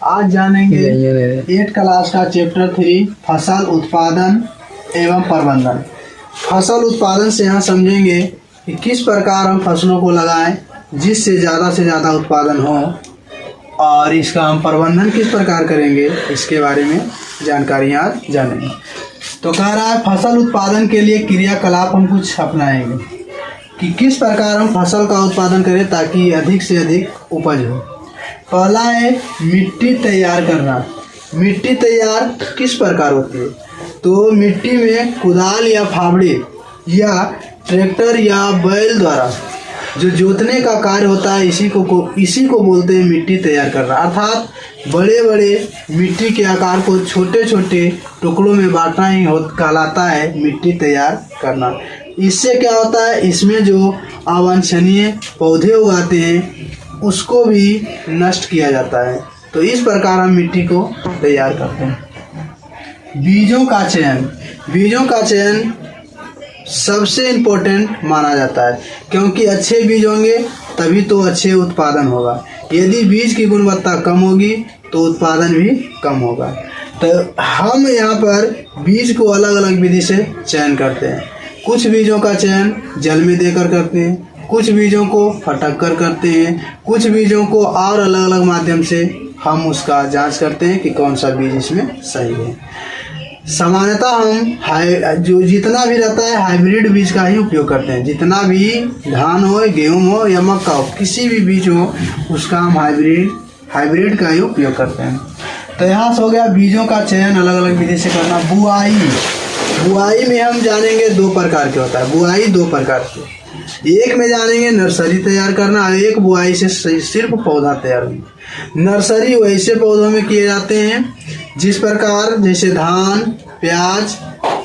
आज जानेंगे 8 क्लास का चैप्टर 3 फसल उत्पादन एवं प्रबंधन। फसल उत्पादन से यहाँ समझेंगे कि किस प्रकार हम फसलों को लगाएं जिससे ज़्यादा उत्पादन हो, और इसका हम प्रबंधन किस प्रकार करेंगे इसके बारे में जानकारी आज जानेंगे। तो कह रहा है फसल उत्पादन के लिए क्रियाकलाप हम कुछ अपनाएंगे कि किस प्रकार हम फसल का उत्पादन करें ताकि अधिक से अधिक उपज हो। पहला है मिट्टी तैयार करना। मिट्टी तैयार किस प्रकार होती है? तो मिट्टी में कुदाल या फावड़े या ट्रैक्टर या बैल द्वारा जो जोतने का कार्य होता है इसी को बोलते हैं मिट्टी तैयार करना। अर्थात बड़े बड़े मिट्टी के आकार को छोटे छोटे टुकड़ों में बांटना ही कहलाता है मिट्टी तैयार करना। इससे क्या होता है, इसमें जो अवांछनीय पौधे उगाते हैं उसको भी नष्ट किया जाता है। तो इस प्रकार हम मिट्टी को तैयार करते हैं। बीजों का चयन। बीजों का चयन सबसे इम्पोर्टेंट माना जाता है, क्योंकि अच्छे बीज होंगे तभी तो अच्छे उत्पादन होगा। यदि बीज की गुणवत्ता कम होगी तो उत्पादन भी कम होगा। तो हम यहाँ पर बीज को अलग अलग विधि से चयन करते हैं। कुछ बीजों का चयन जल में देकर करते हैं, कुछ बीजों को फटक कर करते हैं, कुछ बीजों को और अलग अलग माध्यम से हम उसका जांच करते हैं कि कौन सा बीज इसमें सही है। सामान्यतः हम जितना भी रहता है हाइब्रिड बीज का ही उपयोग करते हैं। जितना भी धान हो, गेहूँ हो या मक्का हो, किसी भी बीज हो उसका हम हाइब्रिड का ही उपयोग करते हैं। तो यहाँ से हो गया बीजों का चयन अलग अलग विधि से करना। बुआई में हम जानेंगे 2 प्रकार के होता है। बुआई 2 प्रकार के, एक में जानेंगे नर्सरी तैयार करना, एक बुआई से सिर्फ पौधा तैयार करना। नर्सरी वैसे पौधों में किए जाते हैं जिस प्रकार जैसे धान, प्याज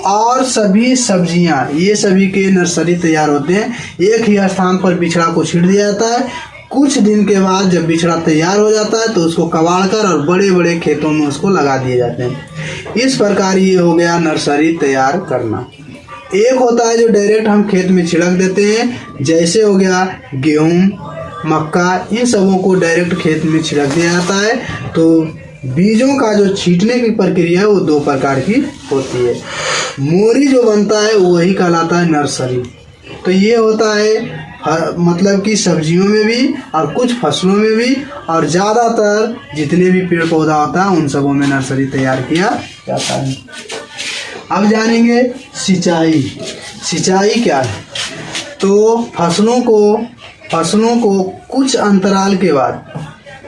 और सभी सब्जियां, ये सभी के नर्सरी तैयार होते हैं। एक ही स्थान पर बिछड़ा को छींट दिया जाता है। कुछ दिन के बाद जब बिछड़ा तैयार हो जाता है तो उसको कबाड़ कर और बड़े बड़े खेतों में उसको लगा दिए जाते हैं। इस प्रकार ये हो गया नर्सरी तैयार करना। एक होता है जो डायरेक्ट हम खेत में छिड़क देते हैं, जैसे हो गया गेहूँ, मक्का, इन सबों को डायरेक्ट खेत में छिड़क दिया जाता है। तो बीजों का जो छींटने की प्रक्रिया है वो 2 प्रकार की होती है। मोरी जो बनता है वही कहलाता है नर्सरी। तो ये होता है मतलब कि सब्जियों में भी और कुछ फसलों में भी, और ज़्यादातर जितने भी पेड़ पौधा होता है उन सबों में नर्सरी तैयार किया जाता है। अब जानेंगे सिंचाई। सिंचाई क्या है? तो फसलों को कुछ अंतराल के बाद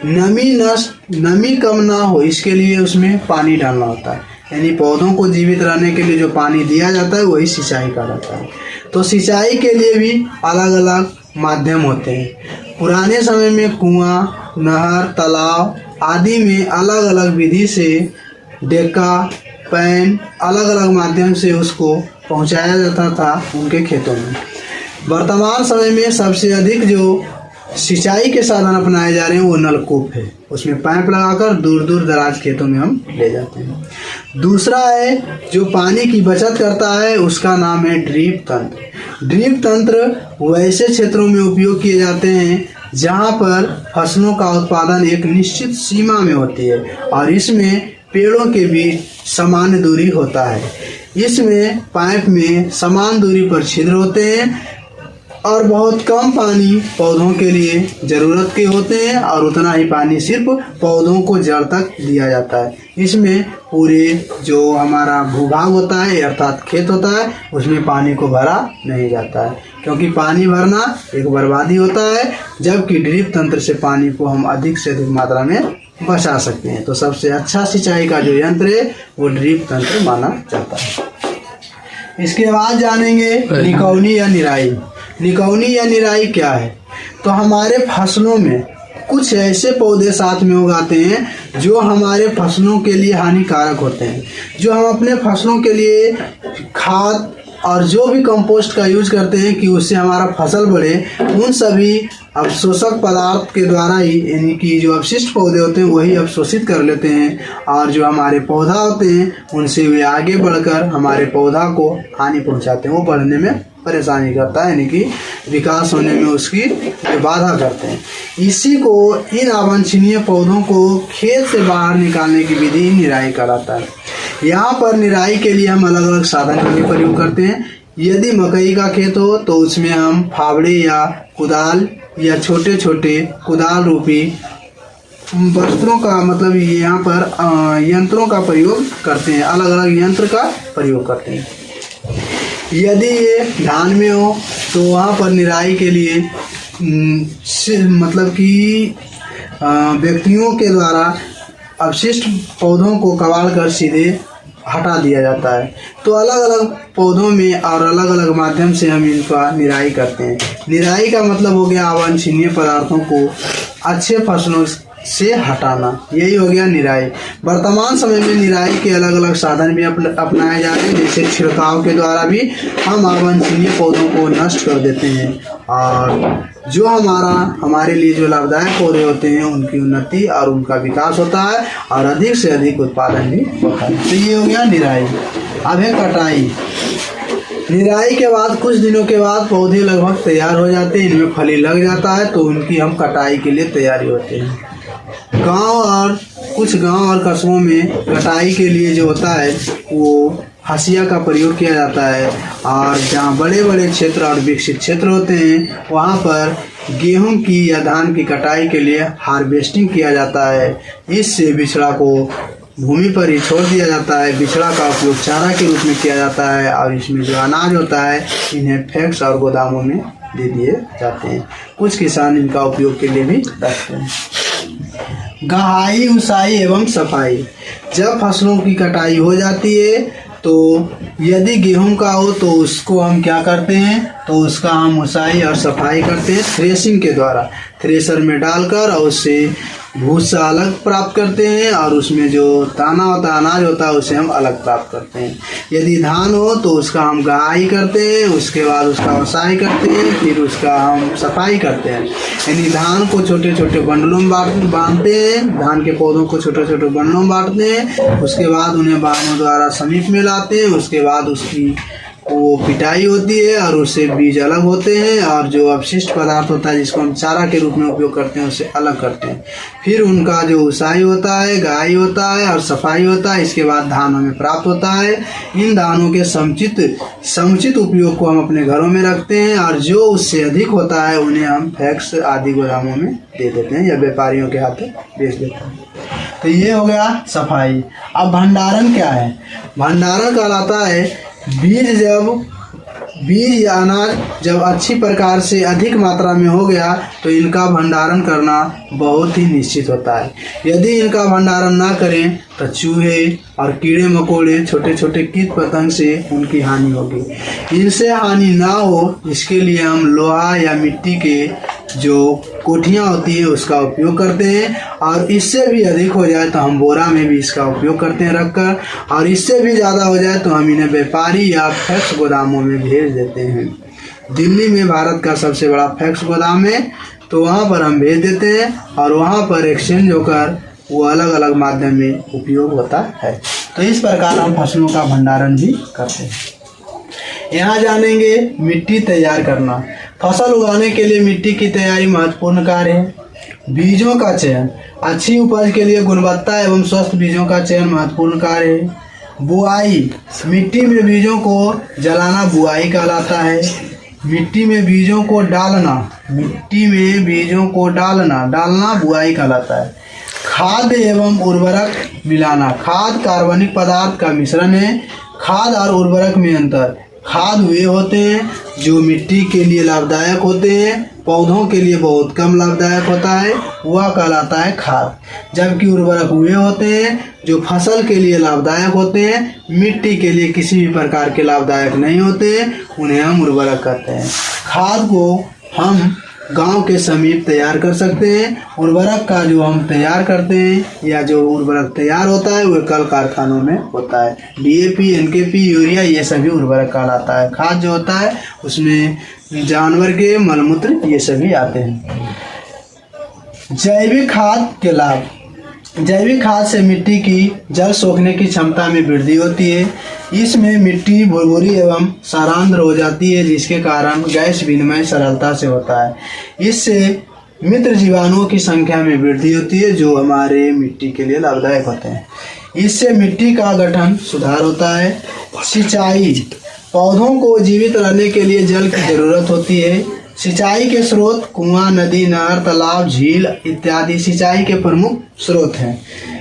नमी कम ना हो इसके लिए उसमें पानी डालना होता है। यानी पौधों को जीवित रहने के लिए जो पानी दिया जाता है वही सिंचाई कहलाता है। तो सिंचाई के लिए भी अलग अलग माध्यम होते हैं। पुराने समय में कुआं, नहर, तालाब आदि में अलग अलग विधि से डेका, पैन, अलग अलग माध्यम से उसको पहुंचाया जाता था उनके खेतों में। वर्तमान समय में सबसे अधिक जो सिंचाई के साधन अपनाए जा रहे हैं वो नलकूप है। उसमें पाइप लगाकर दूर दूर दराज खेतों में हम ले जाते हैं। दूसरा है जो पानी की बचत करता है, उसका नाम है ड्रिप तंत्र। ड्रिप तंत्र वैसे क्षेत्रों में उपयोग किए जाते हैं जहां पर फसलों का उत्पादन एक निश्चित सीमा में होती है और इसमें पेड़ों के बीच समान दूरी होता है। इसमें पाइप में समान दूरी पर छिद्र होते हैं और बहुत कम पानी पौधों के लिए ज़रूरत के होते हैं और उतना ही पानी सिर्फ पौधों को जड़ तक दिया जाता है। इसमें पूरे जो हमारा भूभाग होता है अर्थात खेत होता है उसमें पानी को भरा नहीं जाता है, क्योंकि पानी भरना एक बर्बादी होता है, जबकि ड्रिप तंत्र से पानी को हम अधिक से अधिक मात्रा में बचा सकते हैं। तो सबसे अच्छा सिंचाई का जो यंत्र है वो ड्रिप तंत्र माना जाता है। इसके बाद जानेंगे निकौनी या निराई। निकौनी या निराई क्या है? तो हमारे फसलों में कुछ ऐसे पौधे साथ में उगाते हैं जो हमारे फसलों के लिए हानिकारक होते हैं। जो हम अपने फसलों के लिए खाद और जो भी कंपोस्ट का यूज करते हैं कि उससे हमारा फसल बढ़े, उन सभी अवशोषक पदार्थ के द्वारा ही, यानी कि जो अवशिष्ट पौधे होते हैं वही अवशोषित कर लेते हैं और जो हमारे पौधा होते हैं उनसे वे आगे बढ़कर हमारे पौधा को हानि पहुंचाते हैं, वो बढ़ने में परेशानी करता है, यानी कि विकास होने में उसकी बाधा करते हैं। इसी को इन अवांछनीय पौधों को खेत से बाहर निकालने की विधि निराई कहलाता है। यहाँ पर निराई के लिए हम अलग अलग साधन का भी प्रयोग करते हैं। यदि मकई का खेत हो तो उसमें हम फावड़े या कुदाल या छोटे छोटे कुदाल रूपी वस्त्रों का मतलब यहाँ पर यंत्रों का प्रयोग करते हैं, अलग अलग यंत्र का प्रयोग करते हैं। यदि ये धान में हो तो वहाँ पर निराई के लिए मतलब कि व्यक्तियों के द्वारा अवशिष्ट पौधों को कबाड़ कर सीधे हटा दिया जाता है। तो अलग अलग पौधों में और अलग अलग माध्यम से हम इनका निराई करते हैं। निराई का मतलब हो गया अवांछनीय पदार्थों को अच्छे फसलों से हटाना, यही हो गया निराई। वर्तमान समय में निराई के अलग अलग साधन भी अपनाए जा रहे हैं, जैसे छिड़काव के द्वारा भी हम अवांछनीय पौधों को नष्ट कर देते हैं और जो हमारे लिए जो लाभदायक पौधे होते हैं उनकी उन्नति और उनका विकास होता है और अधिक से अधिक उत्पादन भी होता है। तो ये हो गया निराई। अब है कटाई। निराई के बाद कुछ दिनों के बाद पौधे लगभग तैयार हो जाते हैं, इनमें फली लग जाता है, तो उनकी हम कटाई के लिए तैयारी होते हैं। कुछ गांव और कस्बों में कटाई के लिए जो होता है वो हंसिया का प्रयोग किया जाता है, और जहाँ बड़े बड़े क्षेत्र और विकसित क्षेत्र होते हैं वहाँ पर गेहूं की या धान की कटाई के लिए हार्वेस्टिंग किया जाता है। इससे बिचड़ा को भूमि पर ही छोड़ दिया जाता है। बिचड़ा का उपयोग चारा के रूप में किया जाता है और इसमें जो अनाज होता है इन्हें फैक्स और गोदामों में दे दिए जाते हैं। कुछ किसान इनका उपयोग के लिए भी रखते हैं। गहाई, उसाई एवं सफाई। जब फसलों की कटाई हो जाती है तो यदि गेहूं का हो तो उसको हम क्या करते हैं, तो उसका हम उसाई और सफाई करते हैं थ्रेसिंग के द्वारा। थ्रेसर में डालकर और उससे भूसा अलग प्राप्त करते हैं और उसमें जो दाना होता है, अनाज होता है, उसे हम अलग प्राप्त करते हैं। यदि धान हो तो उसका हम गहाई करते हैं, उसके बाद उसका उसाई करते हैं, फिर उसका हम सफाई करते हैं। यानी धान को छोटे छोटे बंडलों में बांधते हैं, धान के पौधों को छोटे छोटे बंडलों में बांटते हैं, उसके बाद उन्हें वाहनों द्वारा समीप में लाते हैं। उसके बाद उसकी वो पिटाई होती है और उससे बीज अलग होते हैं और जो अवशिष्ट पदार्थ होता है जिसको हम चारा के रूप में उपयोग करते हैं उसे अलग करते हैं। फिर उनका जो उसाई होता है, गहाई होता है और सफाई होता है, इसके बाद धान हमें प्राप्त होता है। इन दानों के समुचित उपयोग को हम अपने घरों में रखते हैं और जो उससे अधिक होता है उन्हें हम फैक्स आदि गोदामों में दे देते हैं या व्यापारियों के हाथों बेच देते हैं। तो ये हो गया सफाई। अब भंडारण क्या है? भंडारण कहलाता है बीज या अनाज जब अच्छी प्रकार से अधिक मात्रा में हो गया तो इनका भंडारण करना बहुत ही निश्चित होता है। यदि इनका भंडारण ना करें तो चूहे और कीड़े मकोड़े, छोटे छोटे कीट पतंग से उनकी हानि होगी। इनसे हानि ना हो इसके लिए हम लोहा या मिट्टी के जो कोठियाँ होती है उसका उपयोग करते हैं, और इससे भी अधिक हो जाए तो हम बोरा में भी इसका उपयोग करते हैं रखकर, और इससे भी ज़्यादा हो जाए तो हम इन्हें व्यापारी या फैक्स गोदामों में भेज देते हैं। दिल्ली में भारत का सबसे बड़ा फैक्स गोदाम है, तो वहाँ पर हम भेज देते हैं और वहाँ पर एक्सचेंज होकर वो अलग अलग माध्यम में उपयोग होता है। तो इस प्रकार हम फसलों का भंडारण भी करते हैं। यहाँ जानेंगे मिट्टी तैयार करना। फसल उगाने के लिए मिट्टी की तैयारी महत्वपूर्ण कार्य है। बीजों का चयन। अच्छी उपज के लिए गुणवत्ता एवं स्वस्थ बीजों का चयन महत्वपूर्ण कार्य है। बुआई। मिट्टी में बीजों को जलाना बुआई कहलाता है। मिट्टी में बीजों को डालना बुआई कहलाता है। खाद एवं उर्वरक मिलाना। खाद कार्बनिक पदार्थ का मिश्रण है। खाद और उर्वरक में अंतर। खाद वे होते हैं जो मिट्टी के लिए लाभदायक होते हैं, पौधों के लिए बहुत कम लाभदायक होता है, वह कहलाता है खाद। जबकि उर्वरक वे होते हैं जो फसल के लिए लाभदायक होते हैं, मिट्टी के लिए किसी भी प्रकार के लाभदायक नहीं होते हैं, उन्हें हम उर्वरक कहते हैं। खाद को हम गांव के समीप तैयार कर सकते हैं। उर्वरक का जो हम तैयार करते हैं या जो उर्वरक तैयार होता है वह कल कारखानों में होता है। DAP, NPK, यूरिया ये सभी उर्वरक कहलाता है। खाद जो होता है उसमें जानवर के मलमूत्र ये सभी आते हैं। जैविक खाद के लाभ। जैविक खाद से मिट्टी की जल सोखने की क्षमता में वृद्धि होती है। इसमें मिट्टी भुरभुरी एवं सारांद्र हो जाती है, जिसके कारण गैस विनिमय सरलता से होता है। इससे मित्र जीवाणुओं की संख्या में वृद्धि होती है, जो हमारे मिट्टी के लिए लाभदायक होते हैं। इससे मिट्टी का गठन सुधार होता है। सिंचाई, पौधों को जीवित रहने के लिए जल की जरूरत होती है। सिंचाई के स्रोत कुआं, नदी, नहर, तालाब, झील इत्यादि सिंचाई के प्रमुख स्रोत हैं।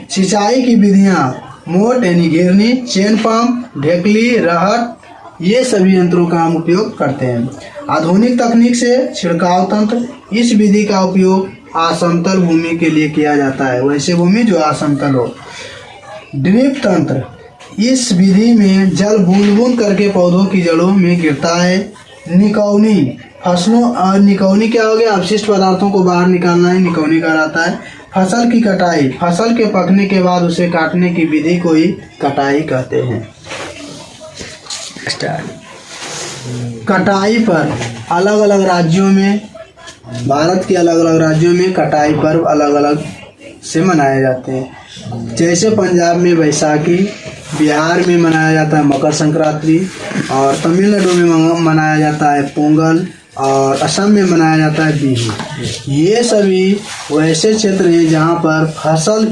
सिंचाई की विधियां मोट यानी घेरनी, चेन पंप, ढेकली, रहट, ये सभी यंत्रों का हम उपयोग करते हैं। आधुनिक तकनीक से छिड़काव तंत्र, इस विधि का उपयोग असमतल भूमि के लिए किया जाता है, वैसे भूमि जो असमतल हो। ड्रिप तंत्र, इस विधि में जल बूंद बूंद करके पौधों की जड़ों में गिरता है। निकौनी, फसलों निकौनी क्या हो गया, अपशिष्ट पदार्थों को बाहर निकालना ही निकौनी कहलाता है। फसल की कटाई, फसल के पकने के बाद उसे काटने की विधि को ही कटाई कहते हैं। कटाई पर अलग अलग राज्यों में, भारत के अलग अलग राज्यों में कटाई पर्व अलग अलग से मनाए जाते हैं। जैसे पंजाब में बैसाखी, बिहार में मनाया जाता है मकर संक्रांति, और तमिलनाडु में मनाया जाता है पोंगल, और असम में मनाया जाता है बिहू। ये सभी वैसे क्षेत्र हैं जहाँ पर फसल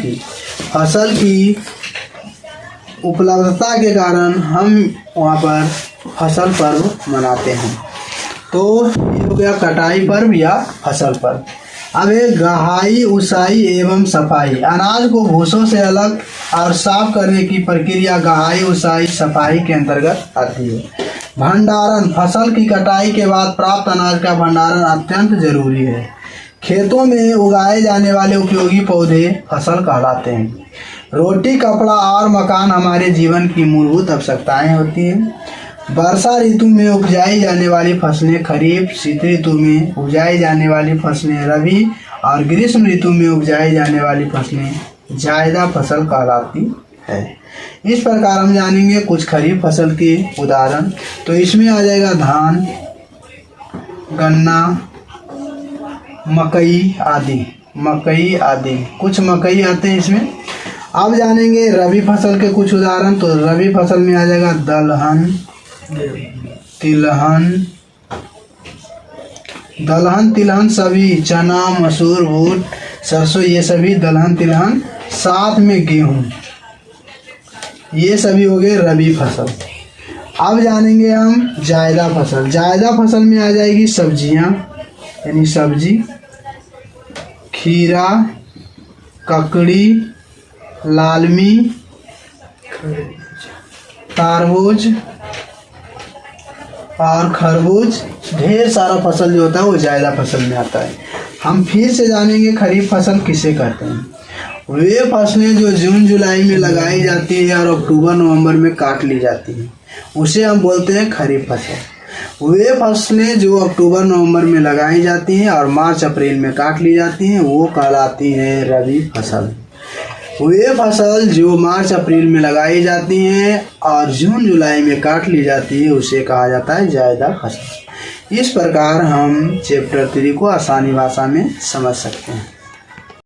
की उपलब्धता के कारण हम वहाँ पर फसल पर्व मनाते हैं। तो ये हो गया कटाई पर्व या फसल पर्व। अब है गहाई, उसाई एवं सफाई। अनाज को भूसों से अलग और साफ करने की प्रक्रिया गहाई, उसाई, सफाई के अंतर्गत आती है। भंडारण, फसल की कटाई के बाद प्राप्त अनाज का भंडारण अत्यंत जरूरी है। खेतों में उगाए जाने वाले उपयोगी पौधे फसल कहलाते हैं। रोटी, कपड़ा और मकान हमारे जीवन की मूलभूत आवश्यकताएं होती हैं। वर्षा ऋतु में उपजाई जाने वाली फसलें खरीफ, शीत ऋतु में उपजाई जाने वाली फसलें रबी, और ग्रीष्म ऋतु में उपजाई जाने वाली फसलें जायदा फसल कहलाती है। इस प्रकार हम जानेंगे कुछ खरीफ फसल के उदाहरण। तो इसमें आ जाएगा धान, गन्ना, मकई आदि कुछ मकई आते हैं इसमें। अब जानेंगे रबी फसल के कुछ उदाहरण। तो रबी फसल में आ जाएगा दलहन, तिलहन सभी, चना, मसूर, बूट, सरसों, ये सभी दलहन, तिलहन, साथ में गेहूं, ये सभी हो गए रबी फसल। अब जानेंगे हम जायदा फसल। जायदा फसल में आ जाएगी सब्जियां यानी सब्जी, खीरा, ककड़ी, लालमी, तरबूज और खरबूज। ढेर सारा फसल जो होता है वो जायदा फसल में आता है। हम फिर से जानेंगे खरीफ फसल किसे कहते हैं। वे फसलें जो जून जुलाई में लगाई जाती है और अक्टूबर नवंबर में काट ली जाती हैं, उसे हम बोलते हैं खरीफ फसल। वे फसलें जो अक्टूबर नवंबर में लगाई जाती हैं और मार्च अप्रैल में काट ली जाती हैं, वो कहलाती हैं रबी फसल। वे फसल जो मार्च अप्रैल में लगाई जाती हैं और जून जुलाई में काट ली जाती है, उसे कहा जाता है जायदा फसल। इस प्रकार हम चैप्टर 3 को आसानी भाषा में समझ सकते हैं।